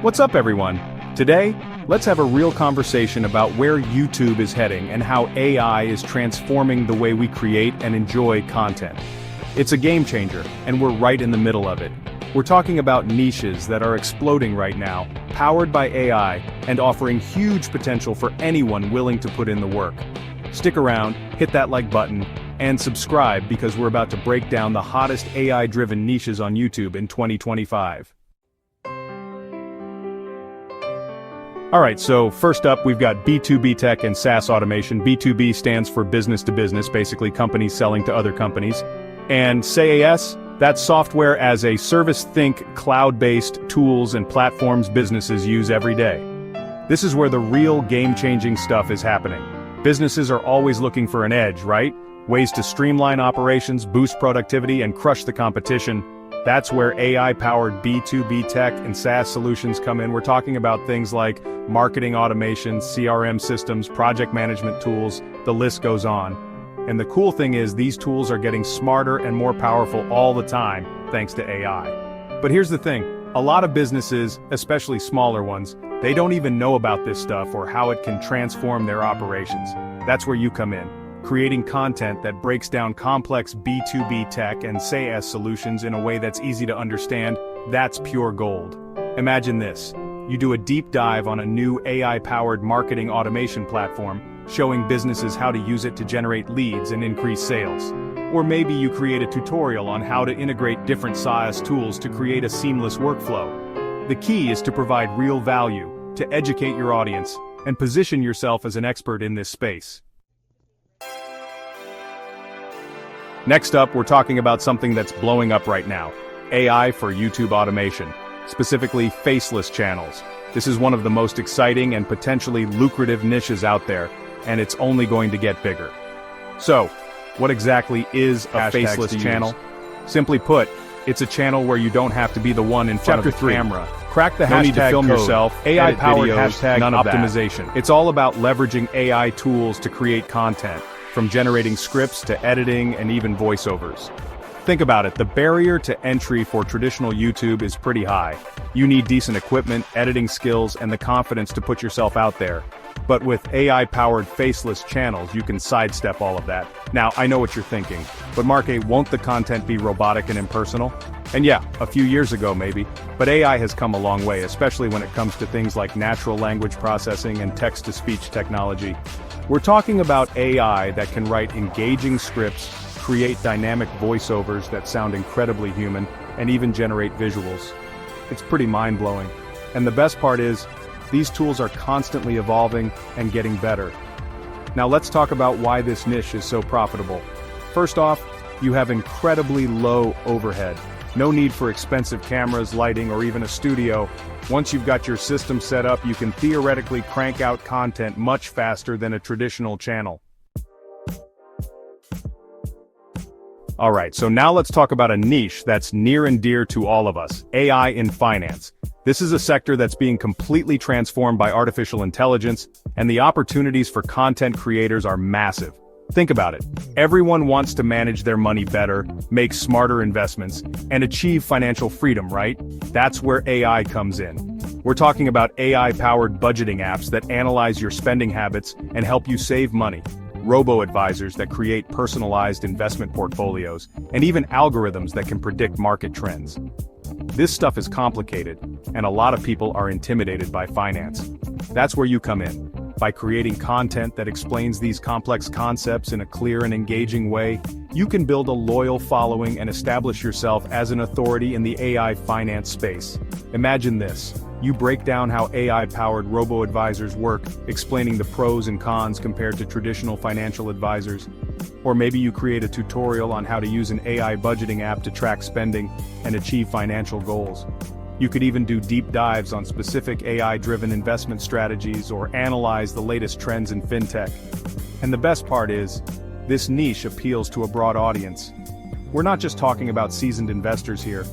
What's up, everyone? Today, let's have a real conversation about where YouTube is heading and how AI is transforming the way we create and enjoy content. It's a game changer, and we're right in the middle of it. We're talking about niches that are exploding right now, powered by AI, and offering huge potential for anyone willing to put in the work. Stick around, hit that like button, and subscribe because we're about to break down the hottest AI-driven niches on YouTube in 2025. Alright, so first up we've got B2B tech and SaaS automation. B2B stands for business to business, basically companies selling to other companies. And SaaS, that's software as a service. Think cloud-based tools and platforms businesses use every day. This is where the real game-changing stuff is happening. Businesses are always looking for an edge, right? Ways to streamline operations, boost productivity, and crush the competition. That's where AI-powered B2B tech and SaaS solutions come in. We're talking about things like marketing automation, CRM systems, project management tools, the list goes on. And the cool thing is these tools are getting smarter and more powerful all the time, thanks to AI. But here's the thing, a lot of businesses, especially smaller ones, they don't even know about this stuff or how it can transform their operations. That's where you come in. Creating content that breaks down complex B2B tech and SaaS solutions in a way that's easy to understand, that's pure gold. Imagine this. You do a deep dive on a new AI-powered marketing automation platform, showing businesses how to use it to generate leads and increase sales. Or maybe you create a tutorial on how to integrate different SaaS tools to create a seamless workflow. The key is to provide real value, to educate your audience, and position yourself as an expert in this space. Next up, we're talking about something that's blowing up right now, AI for YouTube automation, specifically faceless channels. This is one of the most exciting and potentially lucrative niches out there, and it's only going to get bigger. So, what exactly is a faceless channel? Simply put, it's a channel where you don't have to be the one in front of the camera. Crack the hashtag, no need to film yourself, AI-powered hashtag optimization. It's all about leveraging AI tools to create content, from generating scripts to editing and even voiceovers. Think about it, the barrier to entry for traditional YouTube is pretty high. You need decent equipment, editing skills, and the confidence to put yourself out there. But with AI-powered faceless channels, you can sidestep all of that. Now, I know what you're thinking, but Mark, won't the content be robotic and impersonal? And yeah, a few years ago maybe, but AI has come a long way, especially when it comes to things like natural language processing and text-to-speech technology. We're talking about AI that can write engaging scripts, create dynamic voiceovers that sound incredibly human, and even generate visuals. It's pretty mind-blowing. And the best part is, these tools are constantly evolving and getting better. Now let's talk about why this niche is so profitable. First off, you have incredibly low overhead. No need for expensive cameras, lighting, or even a studio. Once you've got your system set up, you can theoretically crank out content much faster than a traditional channel. Alright, so now let's talk about a niche that's near and dear to all of us, AI in finance. This is a sector that's being completely transformed by artificial intelligence, and the opportunities for content creators are massive. Think about it. Everyone wants to manage their money better, make smarter investments, and achieve financial freedom, right? That's where AI comes in. We're talking about AI-powered budgeting apps that analyze your spending habits and help you save money, robo-advisors that create personalized investment portfolios, and even algorithms that can predict market trends. This stuff is complicated, and a lot of people are intimidated by finance. That's where you come in. By creating content that explains these complex concepts in a clear and engaging way, you can build a loyal following and establish yourself as an authority in the AI finance space. Imagine this. You break down how AI-powered robo-advisors work, explaining the pros and cons compared to traditional financial advisors. Or maybe you create a tutorial on how to use an AI budgeting app to track spending and achieve financial goals. You could even do deep dives on specific AI-driven investment strategies or analyze the latest trends in fintech. And the best part is, this niche appeals to a broad audience. We're not just talking about seasoned investors here.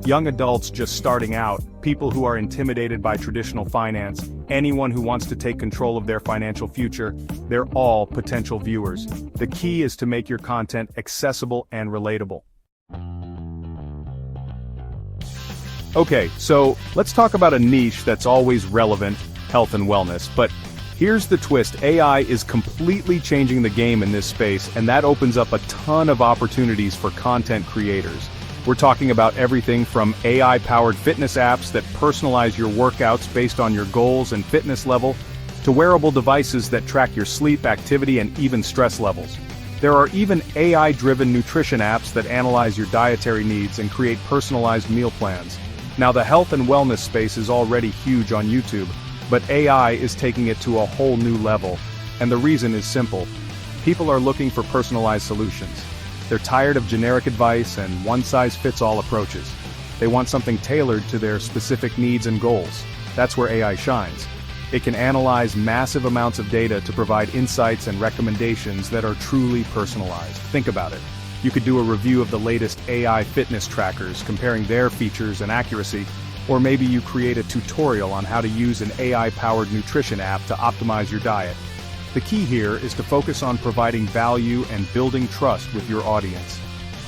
Young adults just starting out, people who are intimidated by traditional finance, anyone who wants to take control of their financial future, they're all potential viewers. The key is to make your content accessible and relatable. Okay, so let's talk about a niche that's always relevant, health and wellness, but here's the twist. AI is completely changing the game in this space, and that opens up a ton of opportunities for content creators. We're talking about everything from AI-powered fitness apps that personalize your workouts based on your goals and fitness level, to wearable devices that track your sleep, activity, and even stress levels. There are even AI-driven nutrition apps that analyze your dietary needs and create personalized meal plans. Now, the health and wellness space is already huge on YouTube, but AI is taking it to a whole new level. And the reason is simple. People are looking for personalized solutions. They're tired of generic advice and one-size-fits-all approaches. They want something tailored to their specific needs and goals. That's where AI shines. It can analyze massive amounts of data to provide insights and recommendations that are truly personalized. Think about it. You could do a review of the latest AI fitness trackers, comparing their features and accuracy, or maybe you create a tutorial on how to use an AI-powered nutrition app to optimize your diet. The key here is to focus on providing value and building trust with your audience.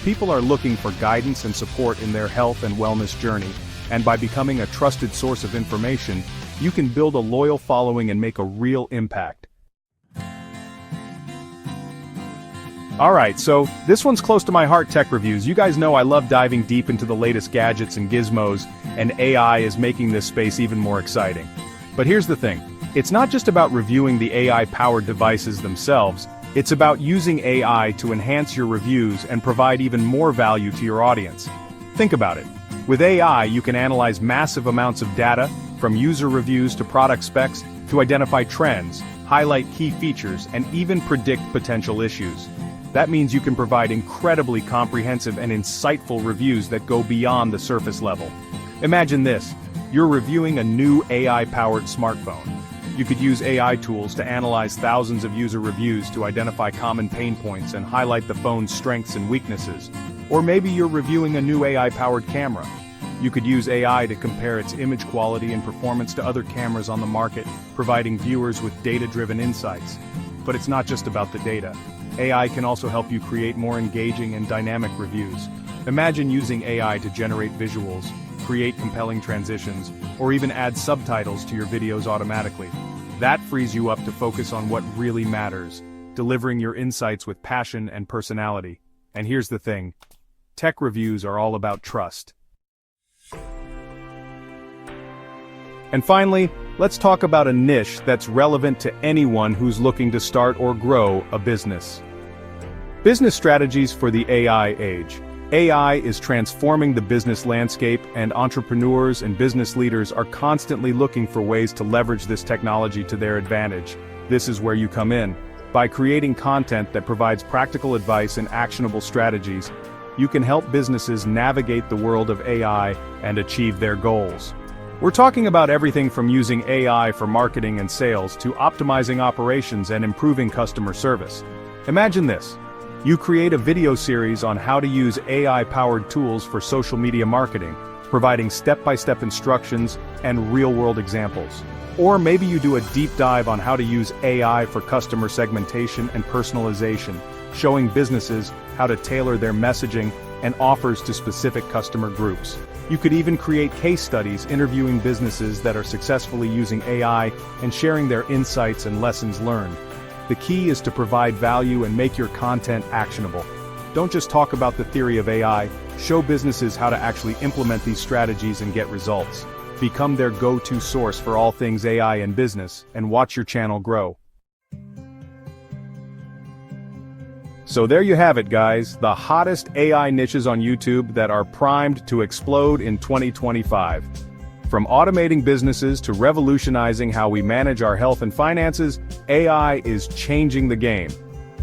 People are looking for guidance and support in their health and wellness journey, and by becoming a trusted source of information, you can build a loyal following and make a real impact. Alright, so this one's close to my heart, tech reviews. You guys know I love diving deep into the latest gadgets and gizmos, and AI is making this space even more exciting. But here's the thing. It's not just about reviewing the AI-powered devices themselves, it's about using AI to enhance your reviews and provide even more value to your audience. Think about it. With AI, you can analyze massive amounts of data, from user reviews to product specs, to identify trends, highlight key features, and even predict potential issues. That means you can provide incredibly comprehensive and insightful reviews that go beyond the surface level. Imagine this. You're reviewing a new AI-powered smartphone. You could use AI tools to analyze thousands of user reviews to identify common pain points and highlight the phone's strengths and weaknesses. Or maybe you're reviewing a new AI-powered camera. You could use AI to compare its image quality and performance to other cameras on the market, providing viewers with data-driven insights. But it's not just about the data. AI can also help you create more engaging and dynamic reviews. Imagine using AI to generate visuals, create compelling transitions, or even add subtitles to your videos automatically. That frees you up to focus on what really matters, delivering your insights with passion and personality. And here's the thing. Tech reviews are all about trust. And finally, let's talk about a niche that's relevant to anyone who's looking to start or grow a business. Business strategies for the AI age. AI is transforming the business landscape, and entrepreneurs and business leaders are constantly looking for ways to leverage this technology to their advantage. This is where you come in. By creating content that provides practical advice and actionable strategies, you can help businesses navigate the world of AI and achieve their goals. We're talking about everything from using AI for marketing and sales to optimizing operations and improving customer service. Imagine this. You create a video series on how to use AI-powered tools for social media marketing, providing step-by-step instructions and real-world examples. Or maybe you do a deep dive on how to use AI for customer segmentation and personalization, showing businesses how to tailor their messaging and offers to specific customer groups. You could even create case studies interviewing businesses that are successfully using AI and sharing their insights and lessons learned. The key is to provide value and make your content actionable. Don't just talk about the theory of AI, show businesses how to actually implement these strategies and get results. Become their go-to source for all things AI in business, and watch your channel grow. So there you have it, guys, the hottest AI niches on YouTube that are primed to explode in 2025. From automating businesses to revolutionizing how we manage our health and finances, AI is changing the game.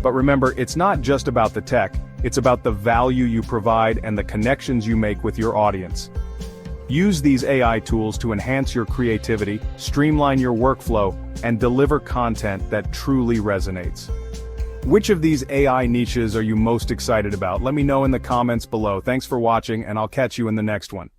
But remember, it's not just about the tech, it's about the value you provide and the connections you make with your audience. Use these AI tools to enhance your creativity, streamline your workflow, and deliver content that truly resonates. Which of these AI niches are you most excited about? Let me know in the comments below. Thanks for watching, and I'll catch you in the next one.